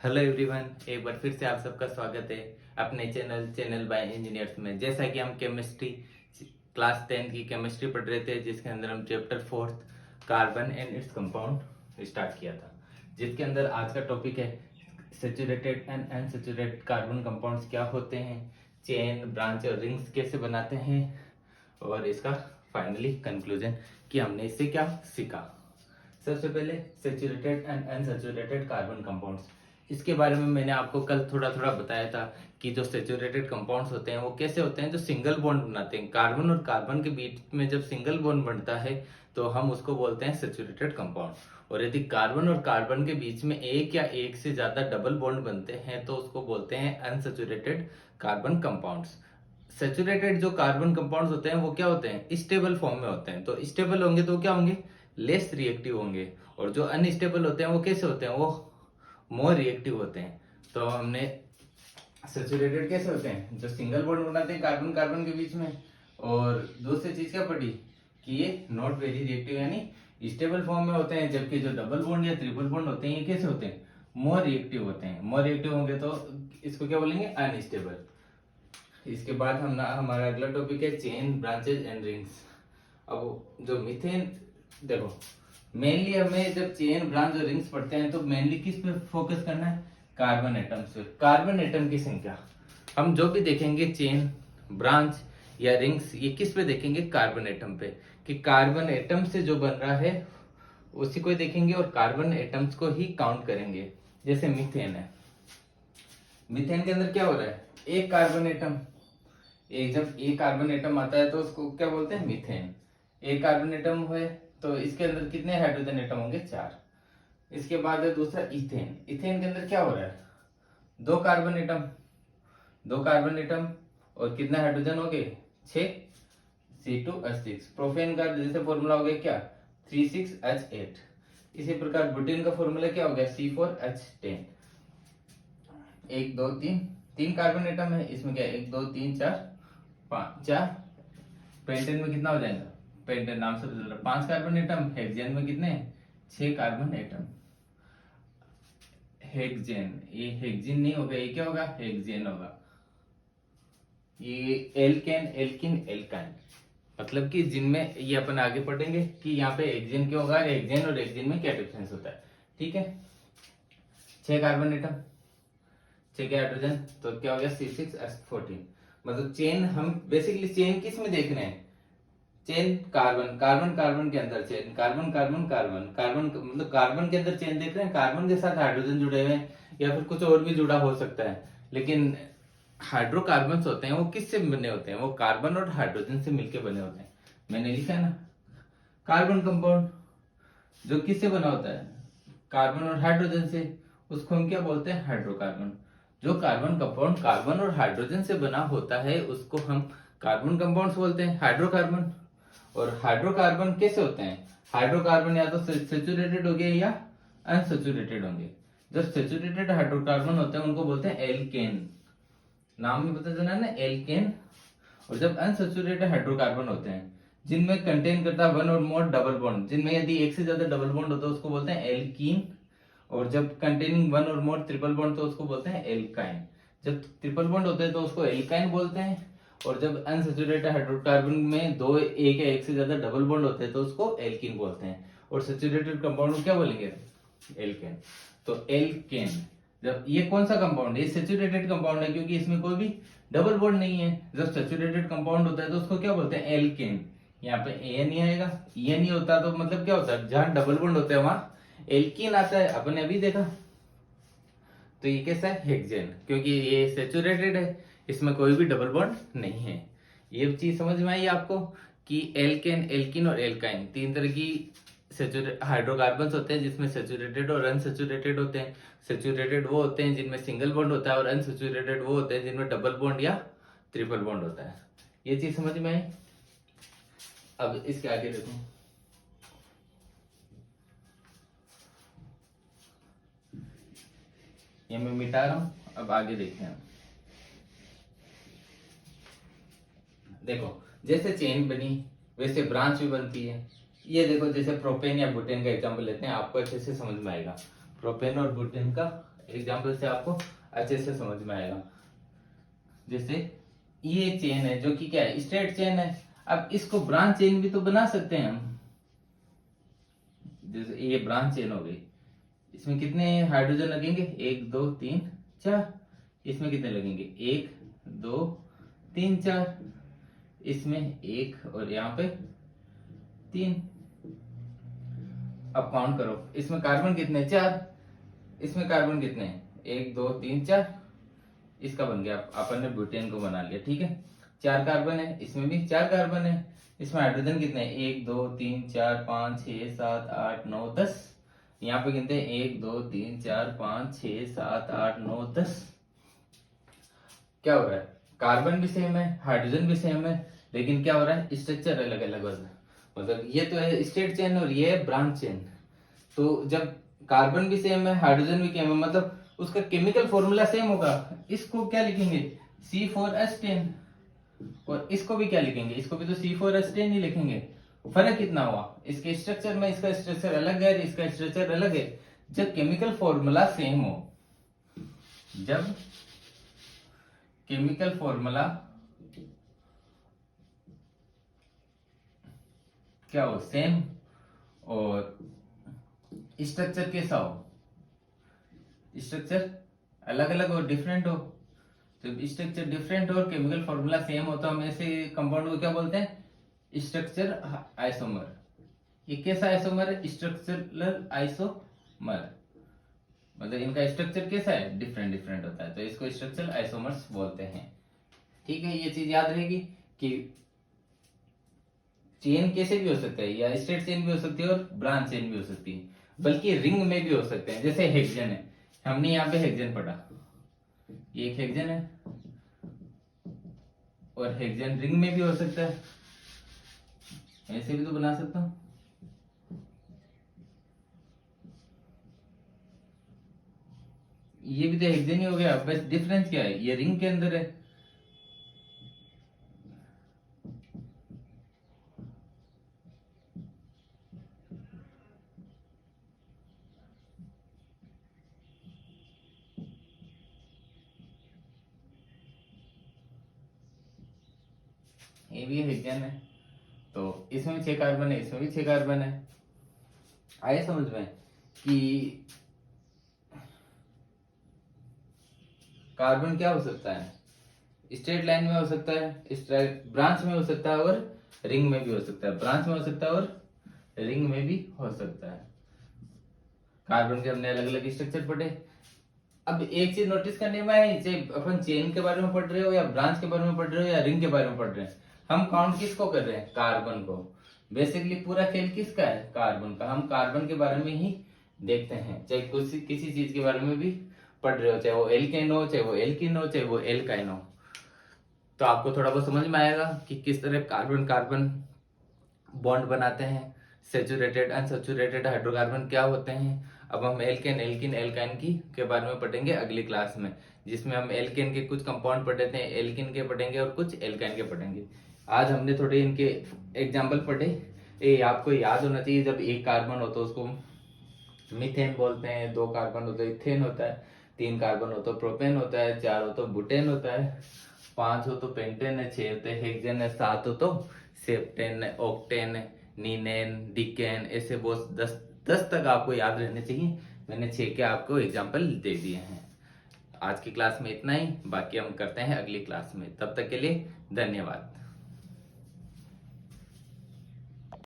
Hello everyone, एक बार फिर से आप सबका स्वागत है अपने चैनल बाय इंजीनियर्स में। जैसा कि हम केमिस्ट्री क्लास 10 की केमिस्ट्री पढ़ रहे थे, जिसके अंदर हम chapter 4 carbon and its compound start किया था, जिसके अंदर आज का टॉपिक है saturated and unsaturated carbon compounds क्या होते हैं, चेन, ब्रांच और रिंग्स कैसे बनाते हैं, और इसका फाइनली कंक्लूजन कि हमने इससे क्या सीखा। सबसे पहले saturated and unsaturated carbon compounds, इसके बारे में मैंने आपको कल थोड़ा थोड़ा बताया था कि जो सैचुरेटेड कंपाउंड्स होते हैं वो कैसे होते हैं, जो सिंगल बॉन्ड बनाते हैं। कार्बन और कार्बन के बीच में जब सिंगल बॉन्ड बनता है तो हम उसको बोलते हैं सैचुरेटेड कंपाउंड, और यदि कार्बन और कार्बन के बीच में एक या एक से ज्यादा डबल बॉन्ड बनते हैं तो उसको बोलते हैं अनसैचुरेटेड कार्बन कंपाउंड्स। सैचुरेटेड जो कार्बन कंपाउंड्स होते हैं वो क्या होते हैं, स्टेबल फॉर्म में होते हैं। तो स्टेबल होंगे तो क्या होंगे, लेस रिएक्टिव होंगे, और जो अनस्टेबल होते हैं वो कैसे होते हैं, वो मोर रिएक्टिव होते हैं। तो हमने सैचुरेटेड कैसे होते हैं, जो सिंगल बॉन्ड बनाते हैं कार्बन कार्बन के बीच में, और दूसरी चीज क्या पढ़ी कि ये नॉट वेरी रिएक्टिव यानी स्टेबल फॉर्म में होते हैं, जबकि जो डबल बॉन्ड या ट्रिपल बॉन्ड होते हैं ये कैसे होते हैं, मोर रिएक्टिव होते हैं। मोर रिएक्टिव होंगे तो इसको क्या बोलेंगे, अनस्टेबल। इसके बाद हमारा अगला टॉपिक है चेन, ब्रांचेज एंड रिंग्स। अब जो मीथेन, देखो मेनली हमें जब चेन, ब्रांच और रिंग्स पढ़ते हैं तो मेनली किस पे फोकस करना है, कार्बन एटम्स पे। कार्बन एटम की संख्या हम जो भी देखेंगे, चेन, ब्रांच या रिंग्स, ये किस पे देखेंगे, कार्बन एटम पे, कि कार्बन एटम से जो बन रहा है उसी को देखेंगे और कार्बन एटम्स को ही काउंट करेंगे। जैसे मीथेन है, मीथेन के अंदर क्या हो रहा है, एक कार्बन एटम, जब एक कार्बन एटम आता है तो उसको क्या बोलते हैं, मीथेन। एक कार्बन एटम हुए तो इसके अंदर कितने हाइड्रोजन एटम होंगे, 4। इसके बाद है दूसरा इथेन। इथेन के अंदर क्या हो रहा है, दो कार्बन एटम, और कितने हाइड्रोजन हो गए, 6, C2H6। प्रोपेन का जैसे फॉर्मूला हो गया क्या, 36H8। इसी प्रकार ब्यूटेन का फॉर्मूला क्या हो गया, C4H10। 1 2 3 तीन कार्बन एटम है, इसमें क्या 1 2 3 4 5 4। पेंटेन में कितना हो जाएगा, पेंटेन नाम से बदल रहा, 5 कार्बन एटम। हेक्सेन में कितने, 6 कार्बन एटम। हेक्सेन, ये हेक्सेन नहीं होगा, ये क्या होगा, हेक्सेन होगा। ये एल्केन, एल्किन, एल्काइन, मतलब कि जिनमें ये अपन आगे पढ़ेंगे कि यहाँ पे हेक्सेन क्या होगा, हेक्सेन और हेक्सेन में क्या डिफरेंस होता है। ठीक है, 6 कार्बन एटम, 6 के हाइड्रोजन, तो क्या हो गया, C6H14। मतलब चेन, हम बेसिकली चेन किस में देख रहे हैं, चेन कार्बन कार्बन कार्बन के अंदर chain, carbon carbon carbon carbon, मतलब कार्बन के अंदर चेन देख रहे हैं, कार्बन के साथ हाइड्रोजन जुड़े हुए हैं या फिर कुछ और भी जुड़ा हो सकता है। लेकिन हाइड्रोकार्बन्स होते हैं वो किससे बने होते हैं, वो कार्बन और हाइड्रोजन से मिलकर बने होते हैं। मैंने लिखा है ना, कार्बन कंपाउंड जो किससे बना होता है, कार्बन और हाइड्रोजन से, उसको हम क्या बोलते हैं, हाइड्रोकार्बन। जो कार्बन कंपाउंड कार्बन और हाइड्रोजन से बना होता है उसको हम कार्बन कंपाउंड्स बोलते हैं, हाइड्रोकार्बन। और हाइड्रोकार्बन कैसे होते हैं, हाइड्रोकार्बन या तो सैचुरेटेड होंगे या अनसैचुरेटेड होंगे। जो सैचुरेटेड हाइड्रोकार्बन होते हैं उनको बोलते हैं एल्केन, नाम में पता चला ना, एल्केन। और जब अनसैचुरेटेड हाइड्रोकार्बन होते हैं जिनमें कंटेन करता है वन और मोर डबल बॉन्ड, जिनमें यदि एक से ज्यादा डबल बॉन्ड होता है उसको बोलते हैं एल्कीन। और जब कंटेनिंग वन और मोर ट्रिपल बॉन्ड तो उसको बोलते हैं एल्काइन। जब ट्रिपल बॉन्ड होते हैं तो उसको एल्काइन बोलते हैं, और जब अनसैचुरेटेड हाइड्रोकार्बन में दो, एक या एक से ज्यादा डबल बॉन्ड होते हैं तो उसको एल्कीन बोलते हैं। और सैचुरेटेड कंपाउंड को क्या बोलेंगे, एल्केन। तो एल्केन, जब ये कौन सा कंपाउंड है, ये सैचुरेटेड कंपाउंड है क्योंकि इसमें कोई भी डबल बॉन्ड नहीं है। जब सैचुरेटेड कंपाउंड होता है तो उसको क्या बोलते हैं, एल्केन। यहाँ पे एन ही आएगा, ये नहीं होता तो मतलब क्या होता है, जहां डबल बॉन्ड होता है वहां एल्कीन आता है, अपन ने अभी देखा। तो ये कैसा है, हेक्सेन, क्योंकि ये सैचुरेटेड है, इसमें कोई भी डबल बॉन्ड नहीं है। ये चीज समझ में आई आपको कि एल्केन, एल्किन और एल्काइन तीन तरह की हाइड्रोकार्बन्स होते हैं, जिसमें सैचुरेटेड और अनसैचुरेटेड होते हैं। सैचुरेटेड वो होते हैं जिनमें सिंगल बॉन्ड होता है, और अनसैचुरेटेड वो होते हैं जिनमें डबल बॉन्ड या ट्रिपल बॉन्ड होता है। ये चीज समझ में आई। अब इसके आगे देखो, ये मैं मिटा रहा हूं, अब आगे देखते हैं। देखो जैसे चेन बनी वैसे ब्रांच भी बनती है। ये देखो, जैसे प्रोपेन या ब्यूटेन का एग्जांपल लेते हैं, आपको अच्छे से समझ में आएगा। प्रोपेन और ब्यूटेन का एग्जाम्पल से आपको अच्छे से समझ में आएगा। जैसे ये चेन है जो कि क्या है, स्ट्रेट चेन है। अब इसको ब्रांच चेन भी तो बना सकते हैं हम। जैसे ये ब्रांच चेन हो गई, इसमें कितने हाइड्रोजन लगेंगे, 1 2 3 4। इसमें कितने लगेंगे, 1 2 3 4। इसमें 1 और यहाँ पे 3। अब काउंट करो, इसमें कार्बन कितने, 4। इसमें कार्बन कितने हैं, 1 2 3 4। इसका बन गया, अपन ने ब्यूटेन को बना लिया, ठीक है। 4 कार्बन है, इसमें भी 4 कार्बन है। इसमें हाइड्रोजन कितने हैं, 1 2 3 4 5 6 7 8 9 10। यहाँ पे कितने हैं, 1 2 3 4 5 6 7 8 9 10। क्या हो रहा है, कार्बन भी सेम है, हाइड्रोजन भी सेम है, लेकिन क्या हो रहा है, स्ट्रक्चर अलग अलग हो रहा है। मतलब ये तो है स्ट्रेट चेन और ये है ब्रांच चेन। तो जब कार्बन भी सेम है, हाइड्रोजन भी सेम है, मतलब उसका केमिकल फॉर्मूला सेम होगा। इसको क्या लिखेंगे, C4H10। और इसको भी क्या लिखेंगे, इसको भी तो C4H10 ही लिखेंगे। फर्क कितना हुआ, इसके स्ट्रक्चर में इसका स्ट्रक्चर अलग है, इसका स्ट्रक्चर अलग है। जब केमिकल फॉर्मूला सेम हो, जब केमिकल फॉर्मूला क्या हो, सेम, और स्ट्रक्चर कैसा हो, स्ट्रक्चर अलग अलग हो, डिफरेंट हो। जब स्ट्रक्चर डिफरेंट हो और केमिकल फॉर्मूला सेम हो तो हम ऐसे कंपाउंड को क्या बोलते हैं, स्ट्रक्चर आइसोमर। ये कैसा आइसोमर है, स्ट्रक्चरल आइसोमर। मतलब इनका स्ट्रक्चर कैसा है, डिफरेंट डिफरेंट होता है, तो इसको स्ट्रक्चरल आइसोमर्स बोलते हैं। ठीक है, ये चीज याद रहेगी कि चेन कैसे भी हो सकता है, या स्ट्रेट चेन भी हो सकती है और ब्रांच चेन भी हो सकती है, बल्कि रिंग में भी हो सकते हैं। जैसे हेक्सेन है, हमने यहाँ पे हेक्सेन पढ़ा, ये एक हेक्सेन है, और हेक्सेन रिंग में भी हो सकता है, ऐसे भी तो बना सकता हूं। ये भी तो हेक्सेन ही हो गया, बस डिफरेंस क्या है, ये रिंग के अंदर है। ये भी हेक्सेन है, तो इसमें 6 कार्बन है, इसमें भी 6 कार्बन है। आए समझ में कि कार्बन क्या हो सकता है, स्ट्रेट लाइन में हो सकता है, स्ट्रेट ब्रांच में हो सकता है, और रिंग में भी हो सकता है। ब्रांच में हो सकता है और रिंग में भी हो सकता है। कार्बन के हमने अलग अलग स्ट्रक्चर पढ़े। अब एक चीज नोटिस करने में है, चाहे अपन चेन के बारे में पढ़ रहे हो, या ब्रांच के बारे में पढ़ रहे हो, या रिंग के बारे में पढ़ रहे हैं, हम काउंट किसको कर रहे हैं, कार्बन को। बेसिकली पूरा खेल किसका है, कार्बन का। हम कार्बन के बारे में ही देखते हैं, चाहे किसी चीज के बारे में भी पढ़ रहे हो, चाहे वो एल्केन हो, चाहे वो एल्किन हो, चाहे वो एल्काइन हो। तो आपको थोड़ा बहुत समझ में आएगा कि किस तरह कार्बन कार्बन बॉन्ड बनाते हैं, सेचुरेटेड अनसेचुरेटेड हाइड्रोकार्बन क्या होते हैं। अब हम एल्केन एल्किन एल्काइन की के बारे में पढ़ेंगे अगली क्लास में, जिसमें हम एल्केन के कुछ कंपाउंड पढ़े थे, एल्किन के पढ़ेंगे और कुछ एल्काइन के पढ़ेंगे। आज हमने थोड़े इनके एग्जाम्पल पढ़े। ये आपको याद होना चाहिए, जब एक कार्बन हो तो उसको मीथेन बोलते हैं, 2 कार्बन हो तो इथेन होता है, 3 कार्बन हो तो प्रोपेन होता है, 4 हो तो बुटेन होता है, 5 हो तो पेंटेन है, 6 होते हेक्सेन है, 7 हो तो सेप्टेन है, ऑक्टेन है, नीनेन, डिकेन, ऐसे बहुत 10 तक आपको याद रहने चाहिए। मैंने 6 के आपको एग्जाम्पल दे दिए हैं। आज की क्लास में इतना ही, बाकी हम करते हैं अगली क्लास में। तब तक के लिए धन्यवाद।